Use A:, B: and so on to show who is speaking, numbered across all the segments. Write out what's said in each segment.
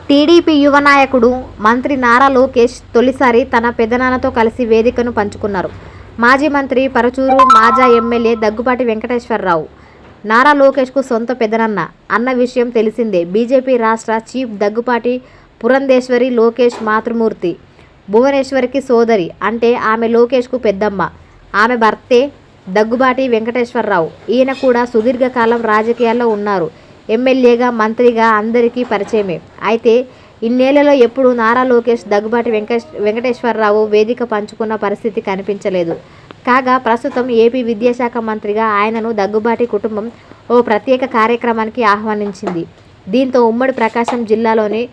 A: TDP యువ నాయకుడు మంత్రి నారా లోకేష్ తొలిసారి తన పెదనాన్నతో కలిసి వేదికను పంచుకున్నారు. మాజీ మంత్రి పరుచూరు మాజా ఎమ్మెల్యే దగ్గుబాటి వెంకటేశ్వరరావు నారా లోకేష్కు సొంత పెదనాన్న అన్న విషయం తెలిసిందే. బీజేపీ రాష్ట్ర చీఫ్ దగ్గుబాటి పురంధేశ్వరి లోకేష్ మాతృమూర్తి. భువనేశ్వరికి సోదరి, అంటే ఆమె లోకేష్కు పెద్దమ్మ. ఆమె భర్తే దగ్గుబాటి వెంకటేశ్వరరావు. ఈయన కూడా సుదీర్ఘకాలం రాజకీయాల్లో ఉన్నారు. ఎమ్మెల్యేగా, మంత్రిగా అందరికీ పరిచయమే. అయితే ఇన్నేళ్లలో ఎప్పుడూ నారా లోకేష్ దగ్గుబాటి వెంకటేశ్వరరావు వేదిక పంచుకున్న పరిస్థితి కనిపించలేదు. కాగా ప్రస్తుతం ఏపీ విద్యాశాఖ మంత్రిగా ఆయనను దగ్గుబాటి కుటుంబం ఓ ప్రత్యేక కార్యక్రమానికి ఆహ్వానించింది. దీంతో ఉమ్మడి ప్రకాశం జిల్లాలోని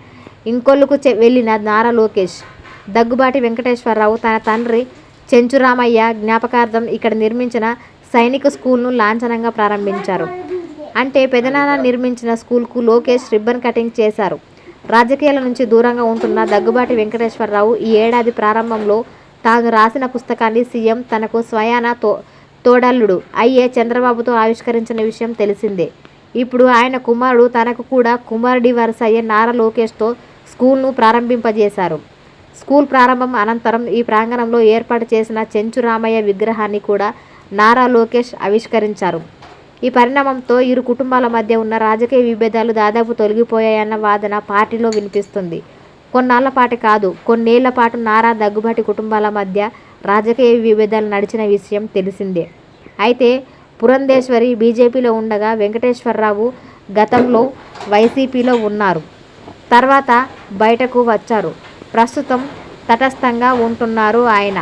A: ఇంకొల్లుకు వెళ్లిన నారా లోకేష్ దగ్గుబాటి వెంకటేశ్వరరావు తన తండ్రి చెంచురామయ్య జ్ఞాపకార్థం ఇక్కడ నిర్మించిన సైనిక స్కూల్ను లాంఛనంగా ప్రారంభించారు. అంటే పెదనాన్న నిర్మించిన స్కూల్కు లోకేష్ రిబ్బన్ కటింగ్ చేశారు. రాజకీయాల నుంచి దూరంగా ఉంటున్న దగ్గుబాటి వెంకటేశ్వరరావు ఈ ఏడాది ప్రారంభంలో తాను రాసిన పుస్తకాన్ని సీఎం తనకు స్వయాన తోడల్లుడు అయ్యే చంద్రబాబుతో ఆవిష్కరించిన విషయం తెలిసిందే. ఇప్పుడు ఆయన కుమారుడు తనకు కూడా కుమారుడి వరుస అయ్యే నారా లోకేష్తో స్కూల్ను ప్రారంభింపజేశారు. స్కూల్ ప్రారంభం అనంతరం ఈ ప్రాంగణంలో ఏర్పాటు చేసిన చెంచురామయ్య విగ్రహాన్ని కూడా నారా లోకేష్ ఆవిష్కరించారు. ఈ పరిణామంతో ఇరు కుటుంబాల మధ్య ఉన్న రాజకీయ విభేదాలు దాదాపు తొలగిపోయాయన్న వాదన పార్టీలో వినిపిస్తుంది. కొన్నాళ్ల పాటు కాదు, కొన్నేళ్ల పాటు నారా దగ్గుబాటి కుటుంబాల మధ్య రాజకీయ విభేదాలు నడిచిన విషయం తెలిసిందే. అయితే పురంధేశ్వరి బీజేపీలో ఉండగా వెంకటేశ్వరరావు గతంలో వైసీపీలో ఉన్నారు. తర్వాత బయటకు వచ్చారు. ప్రస్తుతం తటస్థంగా ఉంటున్నారు ఆయన.